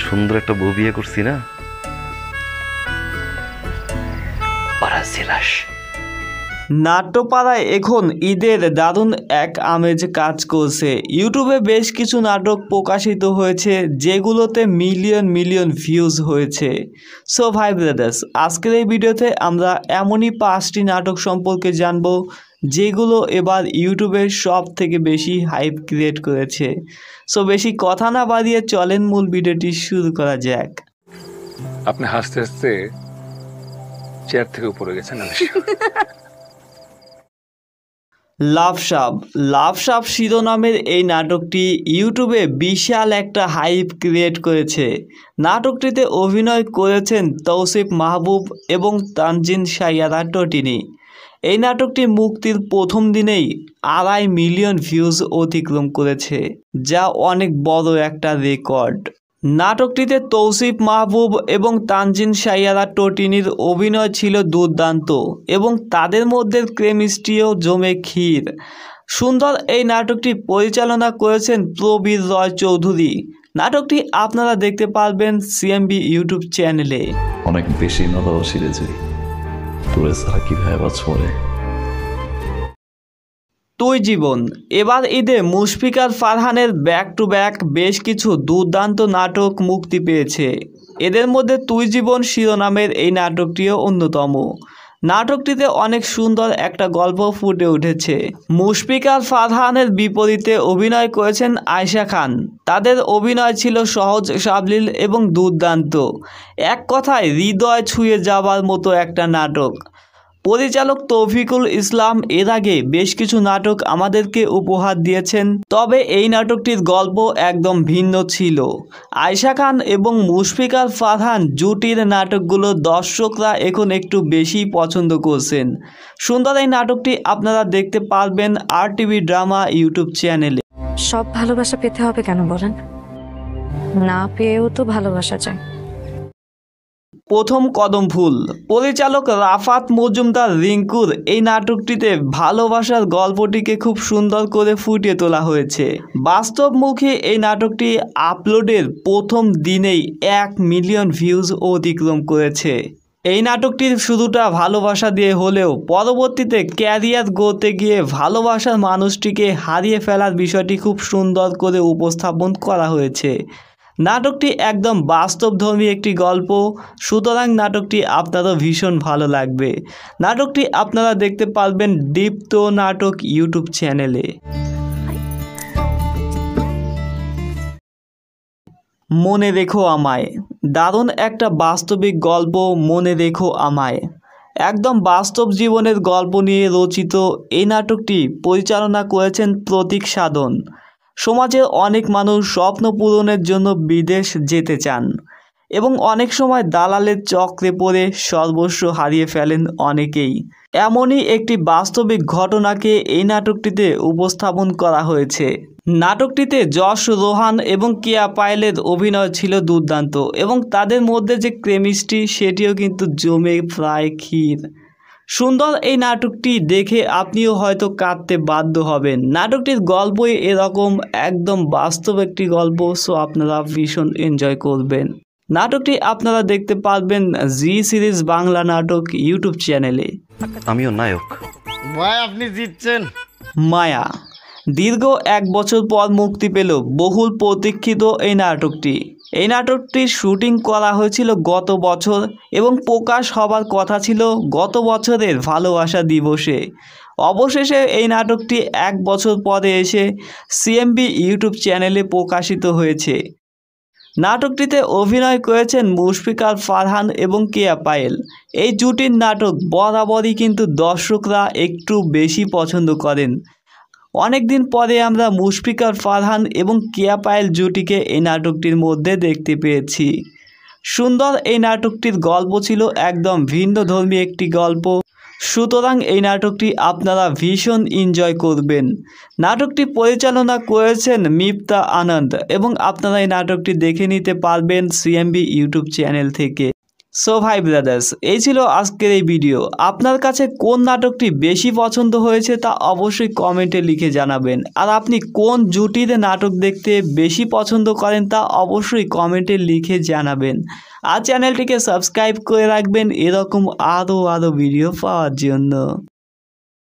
সুন্দর একটা বউ বিয়ে করছি না। নাট্যপাড়ায় এখন ঈদের দারুণ এক আমেজ কাজ করছে। ইউটিউবে বেশ কিছু নাটক প্রকাশিত হয়েছে যেগুলোতে মিলিয়ন মিলিয়ন ভিউজ হয়েছে। সো ভাই ব্রাদার্স, আজকের এই ভিডিওতে আমরা এমনই 5টি নাটক সম্পর্কে জানবো যেগুলো এবার ইউটিউবে সব থেকে বেশি হাইপ ক্রিয়েট করেছে। সো বেশি কথা না বাড়িয়ে চলেন মূল ভিডিওটি শুরু করা যাক। আপনি হাসতে হাসতে চেয়ার থেকে উপরে গেছেন। লাভ সাপ শিরোনামের এই নাটকটি ইউটিউবে বিশাল একটা হাইপ ক্রিয়েট করেছে। নাটকটিতে অভিনয় করেছেন তৌসিফ মাহবুব এবং তানজিন সাইয়ারা টটিনি। এই নাটকটি মুক্তির প্রথম দিনেই 2.5 মিলিয়ন ভিউজ অতিক্রম করেছে, যা অনেক বড় একটা রেকর্ড। নাটকটিতে তৌসিফ মাহবুব এবং তানজিন সাইয়ারা টটিনির অভিনয় ছিল দুর্দান্ত এবং তাদের মধ্যে কেমিস্ট্রিও জমে ক্ষীর। সুন্দর এই নাটকটি পরিচালনা করেছেন প্রবীর রয় চৌধুরী। নাটকটি আপনারা দেখতে পারবেন সিএমবি ইউটিউব চ্যানেলে। অনেক বেশি নদাও সিরেছে তোরে সারা কিভাবে বাঁচ পড়ে। তুই জীবন। এবার ঈদে মুশফিকার ফারহানের ব্যাক টু ব্যাক বেশ কিছু দুর্দান্ত নাটক মুক্তি পেয়েছে। এদের মধ্যে তুই জীবন শিরোনামের এই নাটকটিও অন্যতম। নাটকটিতে অনেক সুন্দর একটা গল্প ফুটে উঠেছে। মুশফিকার ফারহানের বিপরীতে অভিনয় করেছেন আয়েশা খান। তাদের অভিনয় ছিল সহজ সাবলীল এবং দুর্দান্ত। এক কথায় হৃদয় ছুঁয়ে যাওয়ার মতো একটা নাটক। পরিচালক তৌফিকুল ইসলাম এর আগে বেশ কিছু নাটক আমাদেরকে উপহার দিয়েছেন, তবে এই নাটকটির গল্প একদম ভিন্ন ছিল। আয়েশা খান এবং মুশফিকার ফারহান জুটির নাটকগুলো দর্শকরা এখন একটু বেশি পছন্দ করছেন। সুন্দর এই নাটকটি আপনারা দেখতে পারবেন RTV ড্রামা ইউটিউব চ্যানেলে। সব ভালোবাসা পেতে হবে কেন বলেন? না পেয়েও তো ভালোবাসা যায়। প্রথম কদম ফুল। পরিচালক রাফাত মজুমদার রিঙ্কুর এই নাটকটিতে ভালোবাসার গল্পটিকে খুব সুন্দর করে ফুটিয়ে তোলা হয়েছে। বাস্তবমুখী এই নাটকটি আপলোডের প্রথম দিনেই 1 মিলিয়ন ভিউজ অতিক্রম করেছে। এই নাটকটির শুরুটা ভালোবাসা দিয়ে হলেও পরবর্তীতে ক্যারিয়ার গড়তে গিয়ে ভালোবাসার মানুষটিকে হারিয়ে ফেলার বিষয়টি খুব সুন্দর করে উপস্থাপন করা হয়েছে। নাটকটি একদম বাস্তবধর্মী একটি গল্প, সুতরাং নাটকটি আপনারও ভীষণ ভালো লাগবে। নাটকটি আপনারা দেখতে পারবেন দীপ্ত নাটক ইউটিউব চ্যানেলে। মনে রেখো আমায়। দারুণ একটা বাস্তবিক গল্প মনে রেখো আমায়। একদম বাস্তব জীবনের গল্প নিয়ে রচিত এই নাটকটি পরিচালনা করেছেন প্রতীক সাধন। সমাজের অনেক মানুষ স্বপ্ন পূরণের জন্য বিদেশ যেতে চান এবং অনেক সময় দালালের চক্রে পড়ে সর্বস্ব হারিয়ে ফেলেন অনেকেই। এমনই একটি বাস্তবিক ঘটনাকে এই নাটকটিতে উপস্থাপন করা হয়েছে। নাটকটিতে যশ রোহান এবং কেয়া পায়েলের অভিনয় ছিল দুর্দান্ত এবং তাদের মধ্যে যে কেমিস্ট্রি সেটিও কিন্তু জমে প্রায় ক্ষীর। সুন্দর এই নাটকটি দেখে আপনিও হয়তো কাঁদতে বাধ্য হবেন। নাটকটির গল্পই এরকম, একদম বাস্তব একটি গল্প, সো আপনারা ভীষণ এনজয় করবেন। নাটকটি আপনারা দেখতে পারবেন জি সিরিজ বাংলা নাটক ইউটিউব চ্যানেলে। আমিও নায়ক। ভাই আপনি জিতছেন। মায়া। দীর্ঘ 1 বছর পর মুক্তি পেল বহুল প্রতীক্ষিত এই নাটকটি। এই নাটকটির শুটিং করা হয়েছিল গত বছর এবং প্রকাশ হবার কথা ছিল গত বছরের ভালোবাসা দিবসে। অবশেষে এই নাটকটি 1 বছর পরে এসে সিএমবি ইউটিউব চ্যানেলে প্রকাশিত হয়েছে। নাটকটিতে অভিনয় করেছেন মুশফিকার ফারহান এবং কেয়া পায়েল। এই জুটির নাটক বরাবরই কিন্তু দর্শকরা একটু বেশি পছন্দ করেন। অনেকদিন পরে আমরা মুশফিকার ফারহান এবং কেয়া পায়েল জুটিকে এই নাটকটির মধ্যে দেখতে পেয়েছি। সুন্দর এই নাটকটির গল্প ছিল একদম ভিন্নধর্মী একটি গল্প, সুতরাং এই নাটকটি আপনারা ভীষণ এনজয় করবেন। নাটকটি পরিচালনা করেছেন মিফতা আনন্দ এবং আপনারা এই নাটকটি দেখে নিতে পারবেন সিএমবি ইউটিউব চ্যানেল থেকে। সো ভাই ব্রাদার্স, এই ছিল আজকের এই ভিডিও। আপনার কাছে কোন নাটকটি বেশি পছন্দ হয়েছে তা অবশ্যই কমেন্টে লিখে জানাবেন। আর আপনি কোন জুটিতে নাটক দেখতে বেশি পছন্দ করেন তা অবশ্যই কমেন্টে লিখে জানাবেন। আর চ্যানেলটিকে সাবস্ক্রাইব করে রাখবেন এরকম আরও ভিডিও পাওয়ার জন্য।